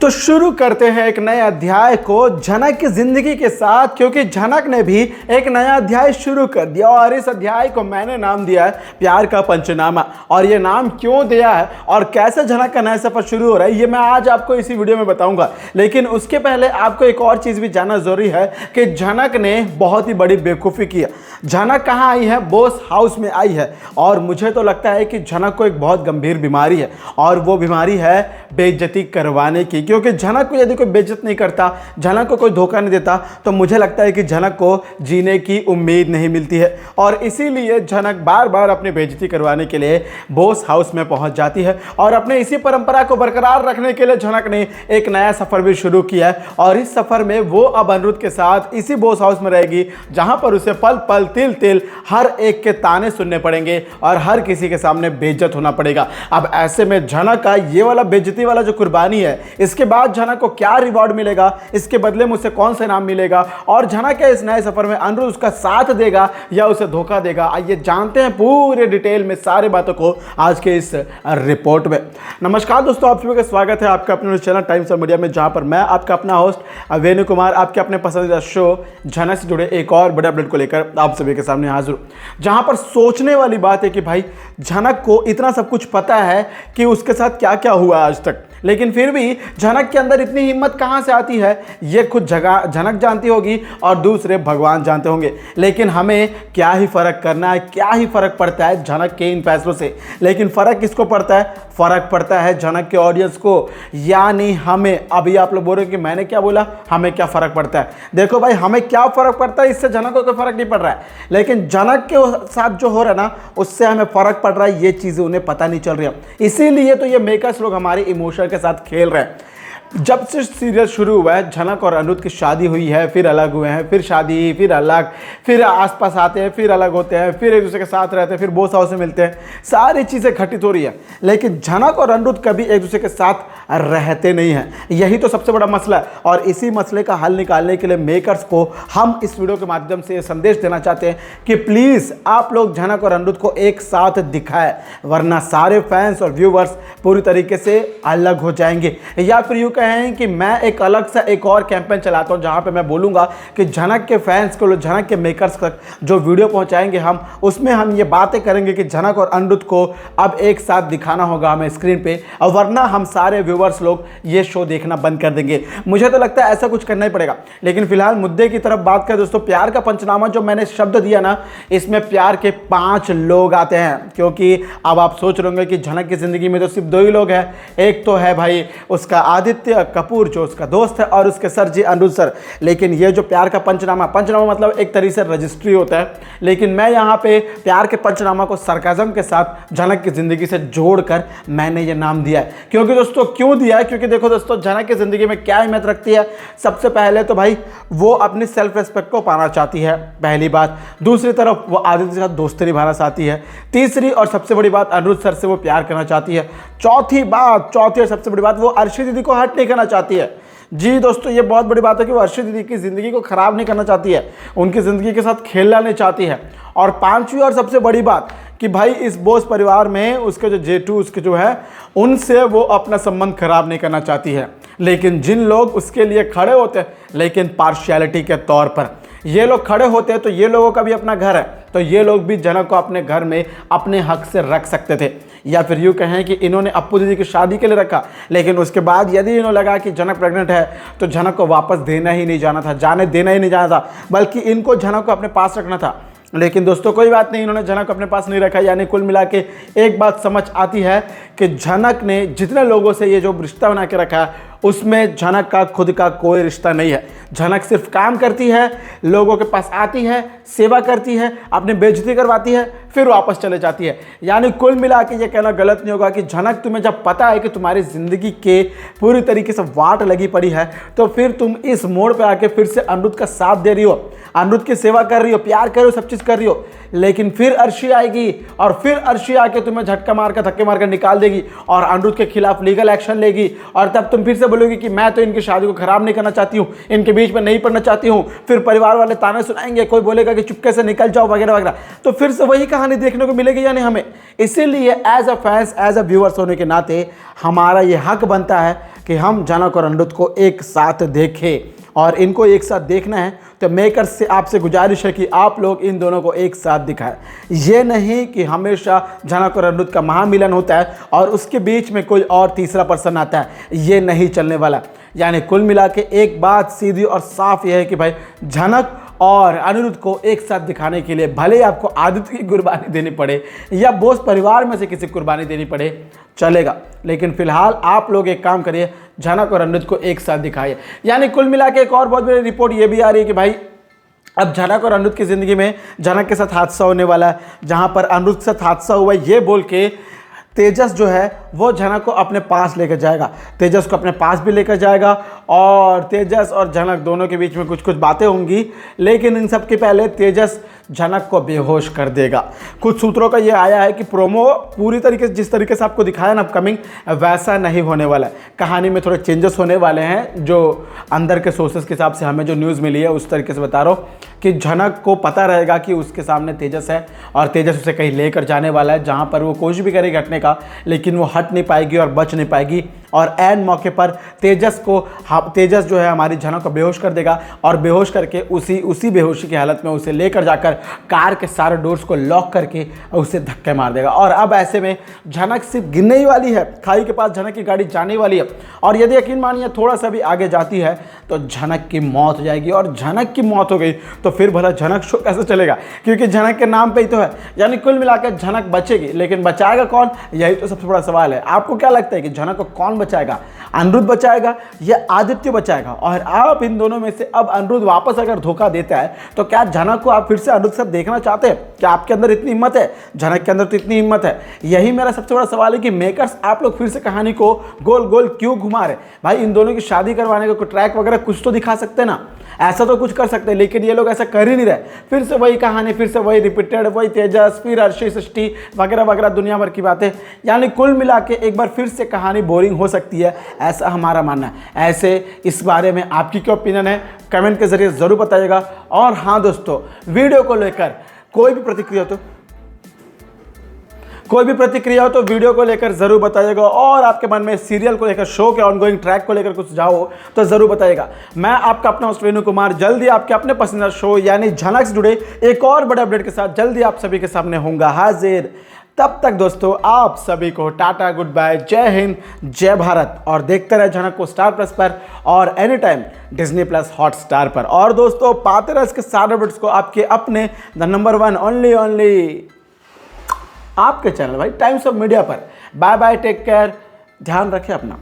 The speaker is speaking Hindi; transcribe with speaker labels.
Speaker 1: तो शुरू करते हैं एक नए अध्याय को झनक की जिंदगी के साथ, क्योंकि झनक ने भी एक नया अध्याय शुरू कर दिया और इस अध्याय को मैंने नाम दिया है प्यार का पंचनामा। और ये नाम क्यों दिया है और कैसे झनक का नया सफर शुरू हो रहा है ये मैं आज आपको इसी वीडियो में बताऊंगा। लेकिन उसके पहले आपको एक और चीज भी जानना जरूरी है कि झनक ने बहुत ही बड़ी बेवकूफ़ी की है। झनक कहाँ आई है? बॉस हाउस में आई है। और मुझे तो लगता है कि झनक को एक बहुत गंभीर बीमारी है और वो बीमारी है बेइज्जती करवाने की। क्योंकि झनक को यदि कोई बेइज्जत नहीं करता, झनक को कोई धोखा नहीं देता, तो मुझे लगता है कि झनक को जीने की उम्मीद नहीं मिलती है। और इसीलिए झनक बार बार अपनी बेइज्जती करवाने के लिए बॉस हाउस में पहुंच जाती है। और अपने इसी परंपरा को बरकरार रखने के लिए झनक ने एक नया सफर भी शुरू किया है। और इस सफर में वो अब अनिरुद्ध के साथ इसी बॉस हाउस में रहेगी, जहां पर उसे पल पल तिल तिल हर एक के ताने सुनने पड़ेंगे और हर किसी के सामने बेइज्जत होना पड़ेगा। अब ऐसे में झनक का ये वाला बेइज्जती वाला जो कुर्बानी है, इसके बाद झनक को क्या रिवॉर्ड मिलेगा, इसके बदले में उसे कौन सा इनाम मिलेगा, और झनक के इस नए सफर में अनिरुद्ध उसका साथ देगा या उसे धोखा देगा, आइए जानते हैं पूरे डिटेल में सारी बातों को आज के इस रिपोर्ट में। नमस्कार दोस्तों, आप सभी का स्वागत है आपका अपने चैनल टाइम्स ऑफ मीडिया में, जहां पर मैं आपका अपना होस्ट वेणु कुमार आपके अपने पसंदीदा शो झनक से जुड़े एक और बड़े अपडेट को लेकर आप सभी के सामने हाजिर हूं। जहां पर सोचने वाली बात है कि भाई झनक को इतना सब कुछ पता है कि उसके साथ क्या क्या हुआ आज तक, लेकिन फिर भी झनक के अंदर इतनी हिम्मत कहां से आती है ये खुद झनक जानती होगी और दूसरे भगवान जानते होंगे। लेकिन हमें क्या ही फर्क करना है, क्या ही फर्क पड़ता है झनक के इन फैसलों से। लेकिन फर्क किसको पड़ता है? फर्क पड़ता है झनक के ऑडियंस को, यानी हमें। अभी आप लोग बोल रहे हो कि मैंने क्या बोला, हमें क्या फर्क पड़ता है? देखो भाई, हमें क्या फर्क पड़ता है, इससे झनक को कोई फर्क नहीं पड़ रहा है, लेकिन झनक के साथ जो हो रहा है ना, उससे हमें फर्क पड़ रहा है। ये चीजें उन्हें पता नहीं चल रही है, इसीलिए तो ये मेकर्स लोग हमारे इमोशन के साथ खेल रहे हैं। जब से सीरियल शुरू हुआ है, झनक और अनिरुद्ध की शादी हुई है, फिर अलग हुए हैं, फिर शादी, फिर अलग, फिर आसपास आते हैं, फिर अलग होते हैं, फिर एक दूसरे के साथ रहते हैं, फिर बॉस हाउस में मिलते हैं, सारी चीज़ें घटित हो रही है। लेकिन झनक और अनिरुद्ध कभी एक दूसरे के साथ रहते नहीं हैं, यही तो सबसे बड़ा मसला है। और इसी मसले का हल निकालने के लिए मेकर्स को हम इस वीडियो के माध्यम से ये संदेश देना चाहते हैं कि प्लीज़ आप लोग झनक और अनिरुद्ध को एक साथ दिखाएं, वरना सारे फैंस और व्यूवर्स पूरी तरीके से अलग हो जाएंगे। या फिर यूँ कहें कि मैं एक अलग सा एक और कैंपेन चलाता हूं, जहां पे मैं बोलूंगा कि झनक के फैंस को, झनक के मेकर्स तक जो वीडियो पहुंचाएंगे हम, उसमें हम ये बातें करेंगे कि झनक और अनिरुद्ध को अब एक साथ दिखाना होगा हमें स्क्रीन पे, और वरना हम सारे व्यूवर्स लोग ये शो देखना बंद कर देंगे। मुझे तो लगता है ऐसा कुछ करना ही पड़ेगा। लेकिन फिलहाल मुद्दे की तरफ बात करें दोस्तों, प्यार का पंचनामा जो मैंने शब्द दिया ना, इसमें प्यार के 5 लोग आते हैं। क्योंकि अब आप सोच रहे होंगे कि झनक की जिंदगी में तो सिर्फ 2 ही लोग हैं, एक तो है भाई उसका आदित्य कपूर जो उसका दोस्त है, और उसके सर जी अनिरुद्ध सर। लेकिन ये जो प्यार का पंचनामा मतलब एक तरीके से रजिस्ट्री होता है, लेकिन मैं यहाँ पे प्यार के पंचनामा को सरकाज़म के साथ झनक की जिंदगी से जोड़कर मैंने ये नाम दिया है। क्योंकि दोस्तों क्यों दिया है? क्योंकि देखो दोस्तों, झनक की जिंदगी में क्या अहमियत रखती है? सबसे पहले तो भाई वो अपनी सेल्फ रिस्पेक्ट को पाना चाहती है, पहली बात। दूसरी तरफ वो आदित्य के साथ दोस्ती निभाना चाहती है। तीसरी और सबसे बड़ी बात, अनिरुद्ध सर से वो प्यार करना चाहती है। चौथी और सबसे बड़ी बात, वो अर्शी दीदी को हर्ट नहीं करना चाहती है। जी दोस्तों, ये बहुत बड़ी बात है कि वो अर्शी दीदी की ज़िंदगी को ख़राब नहीं करना चाहती है, उनकी ज़िंदगी के साथ खेलना नहीं चाहती है। और पांचवी और सबसे बड़ी बात कि भाई इस बॉस परिवार में उसके जो जेठू उसके जो है, उनसे वो अपना संबंध खराब नहीं करना चाहती है। लेकिन जिन लोग उसके लिए खड़े होते हैं, लेकिन पार्शियलिटी के तौर पर ये लोग खड़े होते हैं, तो ये लोगों का भी अपना घर है, तो ये लोग भी झनक को अपने घर में अपने हक से रख सकते थे। या फिर यूँ कहें कि इन्होंने अप्पू दीदी की शादी के लिए रखा, लेकिन उसके बाद यदि इन्होंने लगा कि झनक प्रेग्नेंट है तो झनक को वापस देना ही नहीं जाना था, जाने देना ही नहीं जाना था, बल्कि इनको झनक को अपने पास रखना था। लेकिन दोस्तों कोई बात नहीं, इन्होंने झनक अपने पास नहीं रखा। यानी कुल मिला के एक बात समझ आती है कि झनक ने जितने लोगों से ये जो रिश्ता बना के रखा है, उसमें झनक का खुद का कोई रिश्ता नहीं है। झनक सिर्फ काम करती है, लोगों के पास आती है, सेवा करती है, अपनी बेइज्जती करवाती है, फिर वापस चले जाती है। यानी कुल मिला के ये कहना गलत नहीं होगा कि झनक, तुम्हें जब पता है कि तुम्हारी ज़िंदगी के पूरी तरीके से वाट लगी पड़ी है, तो फिर तुम इस मोड़ पे आके फिर से अनिरुद्ध का साथ दे रही हो, अनिरुद्ध की सेवा कर रही हो, प्यार कर रही हो, सब चीज़ कर रही हो। लेकिन फिर अर्शी आएगी और फिर अर्शी आके तुम्हें झटका मारकर धक्के मारकर निकाल देगी और अनिरुद्ध के खिलाफ लीगल एक्शन लेगी, और तब तुम फिर से बोलोगी कि मैं तो इनकी शादी को खराब नहीं करना चाहती हूँ, इनके बीच में नहीं पड़ना चाहती हूँ। फिर परिवार वाले ताने सुनाएंगे, कोई बोलेगा कि चुपके से निकल जाओ वगैरह वगैरह, तो फिर से वही कहानी देखने को मिलेगी यानी हमें। इसीलिए as a fans, as a viewers होने के नाते हमारा ये हक बनता है कि हम झनक और अनिरुद्ध को एक साथ देखें, और इनको एक साथ देखना है तो मेकर्स से आपसे गुजारिश है कि आप लोग इन दोनों को एक साथ दिखाएं। ये नहीं कि हमेशा झनक और अनिरुद्ध का महामिलन होता है और उसके बीच में कोई और तीसरा पर्सन आता है, ये नहीं चलने वाला। यानी कुल मिला के एक बात सीधी और साफ यह है कि भाई झनक और अनिरुद्ध को एक साथ दिखाने के लिए भले ही आपको आदित्य की कुर्बानी देनी पड़े या बोस परिवार में से किसी की कुर्बानी देनी पड़े, चलेगा, लेकिन फिलहाल आप लोग एक काम करिए, झनक और अनिरुद्ध को एक साथ दिखाइए। यानी कुल मिला के एक और बहुत बड़ी रिपोर्ट ये भी आ रही है कि भाई अब झनक और अनिरुद्ध की ज़िंदगी में झनक के साथ हादसा होने वाला है, जहाँ पर अनिरुद्ध के साथ हादसा हुआ है ये बोल के तेजस जो है वो झनक को अपने पास लेकर जाएगा, तेजस को अपने पास भी लेकर जाएगा और तेजस और झनक दोनों के बीच में कुछ कुछ बातें होंगी, लेकिन इन सब के पहले तेजस झनक को बेहोश कर देगा। कुछ सूत्रों का ये आया है कि प्रोमो पूरी तरीके से जिस तरीके से आपको दिखाया ना अपकमिंग, वैसा नहीं होने वाला है। कहानी में थोड़े चेंजेस होने वाले हैं, जो अंदर के सोर्सेस के हिसाब से हमें जो न्यूज़ मिली है उस तरीके से बता रहा हूँ कि झनक को पता रहेगा कि उसके सामने तेजस है और तेजस उसे कहीं लेकर जाने वाला है जहाँ पर वो कोशिश भी करेगी हटने का, लेकिन वो हट नहीं पाएगी और बच नहीं पाएगी। और ऐन मौके पर तेजस जो है हमारी झनक को बेहोश कर देगा और बेहोश करके उसी बेहोशी की हालत में उसे लेकर जाकर कार के सारे डोर्स को लॉक करके उसे धक्के मार देगा। और अब ऐसे में झनक सिर्फ गिरने ही वाली है, खाई के पास झनक की गाड़ी जाने वाली है, और यदि यकीन मानिए थोड़ा सा भी आगे जाती है तो झनक की मौत हो जाएगी। और झनक की मौत हो गई तो फिर भला झनक शो कैसे चलेगा, क्योंकि झनक के नाम पे ही तो है। यानी कुल मिलाकर झनक बचेगी, लेकिन बचाएगा कौन, यही तो सबसे बड़ा सवाल है। आपको क्या लगता है कि झनक को कौन बचाएगा, अनिरुद्ध बचाएगा या आदित्य बचाएगा? और आप इन दोनों में से अब अनिरुद्ध वापस अगर धोखा देता है तो क्या झनक को आप फिर से अनिरुद्ध से देखना चाहते हैं? क्या आपके अंदर इतनी हिम्मत है? झनक के अंदर तो इतनी हिम्मत है। यही मेरा सबसे बड़ा सवाल है कि मेकर्स आप लोग फिर से कहानी को गोल गोल क्यों घुमा रहे? भाई इन दोनों की शादी करवाने का ट्रैक वगैरह कुछ तो दिखा सकते ना, ऐसा तो कुछ कर सकते हैं, लेकिन ये लोग ऐसा कर ही नहीं रहे। फिर से वही कहानी, फिर से वही रिपीटेड, वही तेजस, फिर अर्शी सृष्टि वगैरह वगैरह दुनिया भर की बातें। यानी कुल मिला के एक बार फिर से कहानी बोरिंग हो सकती है, ऐसा हमारा मानना है। ऐसे इस बारे में आपकी क्या ओपिनियन है, कमेंट के जरिए ज़रूर बताइएगा। और हाँ दोस्तों, वीडियो को लेकर कोई भी प्रतिक्रिया हो तो वीडियो को लेकर ज़रूर बताइएगा। और आपके मन में सीरियल को लेकर, शो के ऑनगोइंग ट्रैक को लेकर कुछ जाओ तो ज़रूर बताइएगा। मैं आपका अपना होस्ट वेणु कुमार जल्दी आपके अपने पसंदीदा शो यानी झनक से जुड़े एक और बड़े अपडेट के साथ जल्दी आप सभी के सामने होऊंगा हाजिर। तब तक दोस्तों आप सभी को टाटा, गुड बाय, जय हिंद, जय भारत। और देखते रहे झनक को स्टार प्लस पर और any time Disney plus Hotstar पर। और दोस्तों पाते रहे इसके सारे अपडेट्स को आपके अपने द नंबर 1 ओनली आपके चैनल भाई टाइम्स ऑफ मीडिया पर। बाय बाय, टेक केयर, ध्यान रखें अपना।